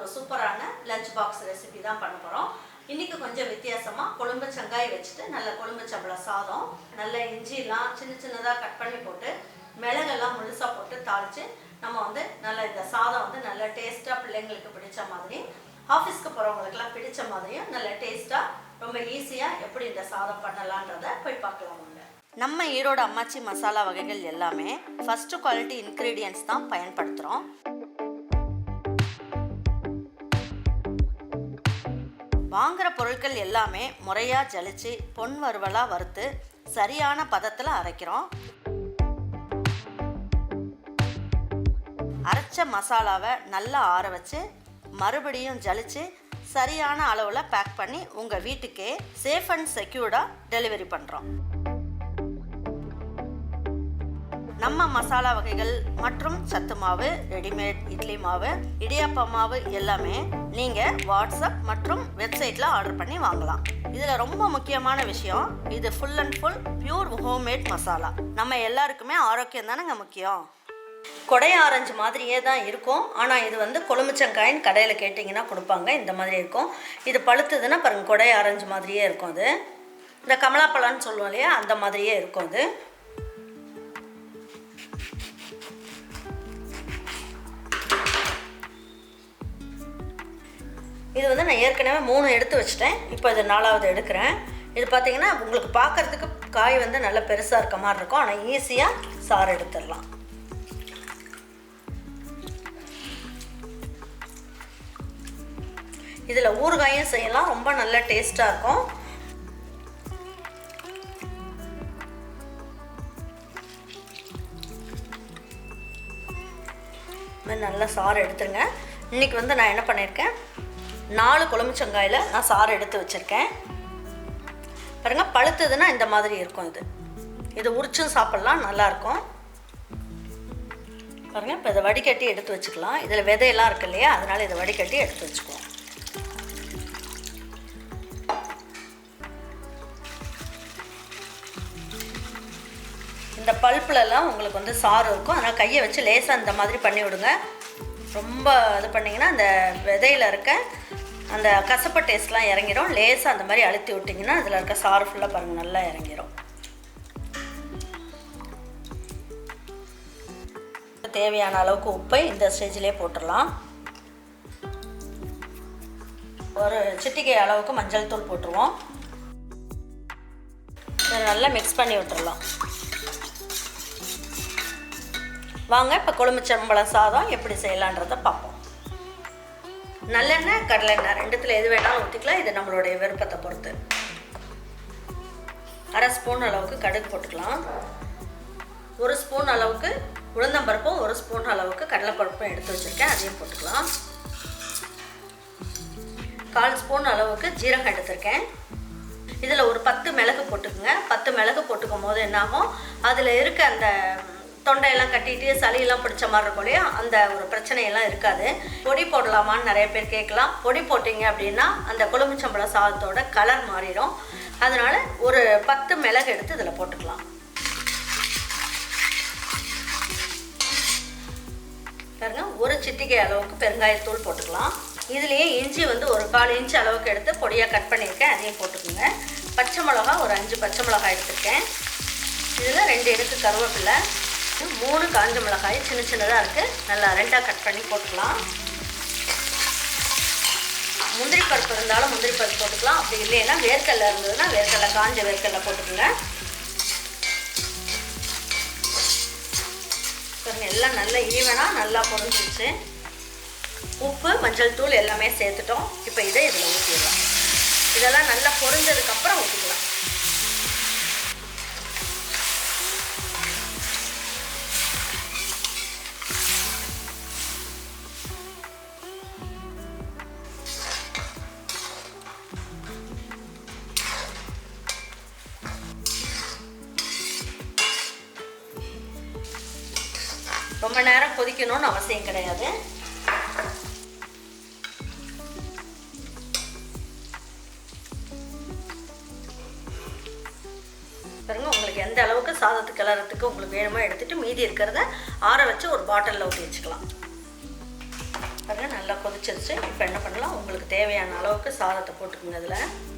ஒரு சூப்பரான lunch box recipe தான் பண்ண போகிறோம். இன்றைக்கி கொஞ்சம் வித்தியாசமாக கொழும்பு சங்காய் வச்சுட்டு நல்ல கொழும்பு சம்பளம் சாதம், நல்ல இஞ்சிலாம் சின்ன சின்னதாக கட் பண்ணி போட்டு மிளகெல்லாம் முழுசாக போட்டு தாளித்து நம்ம வந்து நல்ல இந்த சாதம் வந்து நல்ல டேஸ்ட்டாக பிள்ளைங்களுக்கு பிடிச்ச மாதிரி, ஆஃபீஸ்க்கு போகிறவங்களுக்குலாம் பிடிச்ச மாதிரியும் நல்ல டேஸ்ட்டாக ரொம்ப ஈஸியாக எப்படி இந்த சாதம் பண்ணலான்றதை போய் பார்க்கலாம். நம்ம ஈரோடு அம்மாச்சி மசாலா வகைகள் எல்லாமே ஃபஸ்ட்டு குவாலிட்டி இன்க்ரீடியன்ட்ஸ் தான் பயன்படுத்துகிறோம். வாங்குகிற பொருட்கள் எல்லாமே முறையாக ஜலிச்சு பொன் வறுவலாக வறுத்து சரியான பதத்தில் அரைக்கிறோம். அரைச்ச மசாலாவை நல்லா ஆற வச்சு மறுபடியும் ஜலிச்சு சரியான அளவில் பேக் பண்ணி உங்கள் வீட்டுக்கே சேஃப் அண்ட் செக்யூர்டாக டெலிவரி பண்ணுறோம். நம்ம மசாலா வகைகள் மற்றும் சத்து மாவு, ரெடிமேட் இட்லி மாவு, இடியாப்ப மாவு எல்லாமே நீங்கள் வாட்ஸ்அப் மற்றும் வெப்சைட்டில் ஆர்டர் பண்ணி வாங்கலாம். இதில் ரொம்ப முக்கியமான விஷயம், இது full and full pure homemade masala. நம்ம எல்லாருக்குமே ஆரோக்கியம் தானேங்க முக்கியம். கொடை ஆரஞ்சு மாதிரியே தான் இருக்கும், ஆனால் இது வந்து கொழும்புச்சங்காயின்னு கடையில் கேட்டிங்கன்னா கொடுப்பாங்க. இந்த மாதிரி இருக்கும். இது பழுத்துதுன்னா பாருங்கள், கொடை ஆரஞ்சு மாதிரியே இருக்கும். அது இந்த கமலாப்பழம்னு சொல்லுவோம் இல்லையா, அந்த மாதிரியே இருக்கும். அது இது வந்து நான் ஏற்கனவே 3 எடுத்து வச்சுட்டேன். இப்போ இது 4வது எடுக்கிறேன். இது பார்த்திங்கன்னா உங்களுக்கு பார்க்குறதுக்கு காய் வந்து நல்ல பெருசாக இருக்க மாதிரி இருக்கும், ஆனால் ஈஸியாக சாறு எடுத்துடலாம். இதில் ஊறுகாயும் செய்யலாம், ரொம்ப நல்ல டேஸ்ட்டாக இருக்கும். நல்லா சாறு எடுத்துருங்க. இன்றைக்கி வந்து நான் என்ன பண்ணியிருக்கேன், 4 கொழும்புச்சங்காயில் நான் சாறு எடுத்து வச்சுருக்கேன். பாருங்கள், பழுத்ததுன்னா இந்த மாதிரி இருக்கும். இது உரிச்சும் சாப்பிட்லாம், நல்லாயிருக்கும். பாருங்கள், இப்போ இதை வடிகட்டி எடுத்து வச்சுக்கலாம். இதில் விதையெல்லாம் இருக்கு இல்லையா, அதனால் இதை வடிகட்டி எடுத்து வச்சுக்குவோம். இந்த பல்ப்புலலாம் உங்களுக்கு வந்து சாறு இருக்கும், அதனால் கையை வச்சு லேசாக இந்த மாதிரி பண்ணி விடுங்க. ரொம்ப இது பண்ணிங்கன்னா அந்த விதையில் இருக்க அந்த கசப்பு டேஸ்ட்லாம் இறங்கிடும். லேசாக அந்த மாதிரி அழுத்தி விட்டிங்கன்னா அதில் இருக்க சாறு ஃபுல்லாக பாருங்கள் நல்லா இறங்கிடும். தேவையான அளவுக்கு உப்பை இந்த ஸ்டேஜ்லேயே போட்டுடலாம். ஒரு சிட்டிகை அளவுக்கு மஞ்சள் தூள் போட்டுருவோம். இதை நல்லா மிக்ஸ் பண்ணி விட்டுடலாம். வாங்க இப்போ கொழும்புச்சம்பளம் சாதம் எப்படி செய்யலான்றதை பார்ப்போம். நல்லெண்ணெய், கடலெண்ணெய் ரெண்டுத்தில் எது வேணாலும் ஊற்றிக்கலாம். இது நம்மளுடைய விருப்பத்தை பொறுத்து. 1/2 ஸ்பூன் அளவுக்கு கடுகு போட்டுக்கலாம். 1 ஸ்பூன் அளவுக்கு உளுந்தம்பருப்பும் 1 ஸ்பூன் அளவுக்கு கடலைப்பருப்பும் எடுத்து வச்சுருக்கேன், அதையும் போட்டுக்கலாம். 1/4 ஸ்பூன் அளவுக்கு ஜீரகம் எடுத்திருக்கேன். இதில் ஒரு 10 மிளகு போட்டுக்குங்க. 10 மிளகு போட்டுக்கும் போது என்னாகும், அதில் இருக்க அந்த தொண்டையெல்லாம் கட்டிட்டு சளியெல்லாம் பிடிச்ச மாதிரி இருக்கும் இல்லையா, அந்த ஒரு பிரச்சனையெல்லாம் இருக்காது. பொடி போடலாமான்னு நிறைய பேர் கேட்கலாம். பொடி போட்டிங்க அப்படின்னா அந்த கொழும்புச்சம்பளம் சாதத்தோட கலர் மாறிடும். அதனால் ஒரு 10 மிளகு எடுத்து இதில் போட்டுக்கலாம். பாருங்க, ஒரு சிட்டிகை அளவுக்கு பெருங்காயத்தூள் போட்டுக்கலாம். இதுலேயே இஞ்சி வந்து ஒரு 1/4 இன்ச் அளவுக்கு எடுத்து பொடியாக கட் பண்ணியிருக்கேன், அதையும் போட்டுக்கோங்க. பச்சை மிளகா ஒரு 5 பச்சை மிளகாய் எடுத்துருக்கேன். இதில் 2 எடுத்து கருவேப்பிலை, 3 காஞ்ச மிளகாய் சின்ன சின்னதாக இருக்குது, நல்லா 2ஆக கட் பண்ணி போட்டுக்கலாம். முந்திரி பருப்பு இருந்தாலும் முந்திரி பருப்பு போட்டுக்கலாம், அப்படி இல்லைன்னா வேர்க்கடலை இருந்ததுன்னா வேர்க்கடலை, காஞ்ச வேர்க்கடலை போட்டுக்கோங்க. எல்லாம் நல்லா ஈவனாக நல்லா பொரிஞ்சிச்சு. உப்பு, மஞ்சள் தூள் எல்லாமே சேர்த்துட்டோம். இப்போ இதை இதில் ஊற்றிடலாம். இதெல்லாம் நல்லா பொரிஞ்சதுக்கப்புறம் ஊற்றிக்கலாம். ரொம்ப நேரம் கொதிக்கணும்னு அவசியம் கிடையாது. பாருங்க, உங்களுக்கு எந்த அளவுக்கு சாதத்துக்கு கிளறதுக்கு உங்களுக்கு வேணுமோ எடுத்துட்டு மீதி இருக்கிறத ஆற வச்சு ஒரு பாட்டிலில் ஊற்றி வச்சுக்கலாம். பாருங்க நல்லா கொதிச்சிருச்சு. இப்போ என்ன பண்ணலாம், உங்களுக்கு தேவையான அளவுக்கு சாதத்தை போட்டுக்குங்க. அதில்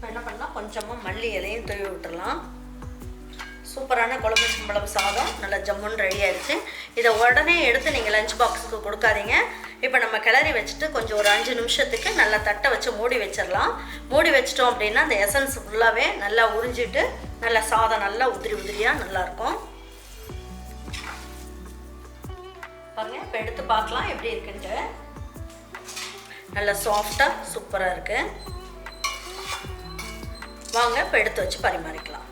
என்ன பண்ணலாம், கொஞ்சமாக மல்லி இலையும் தூவி விட்டுடலாம். சூப்பரான குழம்பு சம்பளம் சாதம் நல்லா ஜம்முன்னு ரெடி ஆயிடுச்சு. இதை உடனே எடுத்து நீங்கள் லஞ்ச் பாக்ஸுக்கு கொடுக்காதீங்க. இப்போ நம்ம கிளறி வச்சுட்டு கொஞ்சம் ஒரு 5 நிமிஷத்துக்கு நல்லா தட்டை வச்சு மூடி வச்சிடலாம். மூடி வச்சிட்டோம் அப்படின்னா அந்த எசன்ஸ் ஃபுல்லாகவே நல்லா உறிஞ்சிட்டு நல்லா சாதம் நல்லா உதிரியாக நல்லாயிருக்கும். பாருங்கள், இப்போ எடுத்து பார்க்கலாம் எப்படி இருக்குன்ட்டு. நல்லா சாஃப்டாக சூப்பராக இருக்குது. வாங்க இப்போ எடுத்து வச்சு பரிமாறிக்கலாம்.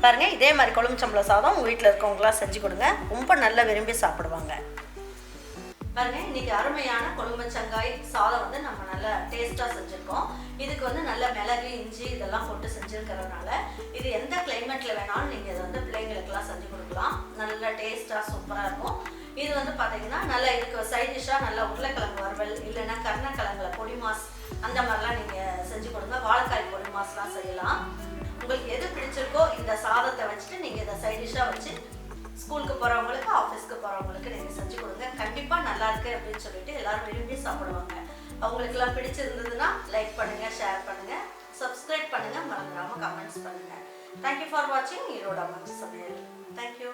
பாருங்க, இதே மாதிரி குழம்பு சம்பளம் சாதம் உங்கள் வீட்டில் இருக்கவங்களாம் செஞ்சு கொடுங்க. ரொம்ப நல்லா விரும்பி சாப்பிடுவாங்க. பாருங்க, இன்னைக்கு அருமையான கொழும்பு சங்காய் சாதம் வந்து நம்ம நல்லா டேஸ்ட்டாக செஞ்சுருக்கோம். இதுக்கு வந்து நல்ல மிளகு இஞ்சி இதெல்லாம் போட்டு செஞ்சுருக்கிறதுனால இது எந்த கிளைமேட்டில் வேணாலும் நீங்கள் இதை வந்து பிள்ளைங்களுக்கெல்லாம் செஞ்சு கொடுக்கலாம். நல்லா டேஸ்ட்டாக சூப்பராக இருக்கும். இது வந்து பார்த்தீங்கன்னா நல்லா இதுக்கு சைட் டிஷ்ஷாக நல்லா உருளைக்கிழங்கு வறுவல் இல்லைன்னா கருணக்கிழங்குல பொடி மாஸ் அந்த மாதிரிலாம் நீங்கள் செஞ்சு கொடுங்க. வாழைக்காய் பொடி மாஸ்லாம் செய்யலாம். உங்களுக்கு எது பிடிச்சிருக்கோ இந்த சாதத்தை வச்சுட்டு நீங்கள் இதை சைட் டிஷ்ஷாக வச்சு ஸ்கூலுக்கு போகிறவங்களுக்கு ஆஃபீஸ்க்கு போகிறவங்களுக்கு நீங்கள் செஞ்சு கொடுங்க. கண்டிப்பாக நல்லா இருக்குது அப்படின்னு சொல்லிட்டு எல்லோரும் விரும்பி சாப்பிடுவாங்க. அவங்களுக்குலாம் பிடிச்சிருந்ததுன்னா லைக் பண்ணுங்கள், ஷேர் பண்ணுங்கள், சப்ஸ்கிரைப் பண்ணுங்கள், மறந்துடாமல் கமெண்ட்ஸ் பண்ணுங்கள். தேங்க்யூ ஃபார் வாட்சிங் ஈரோடு அம்மாச்சி சமையல். தேங்க்யூ.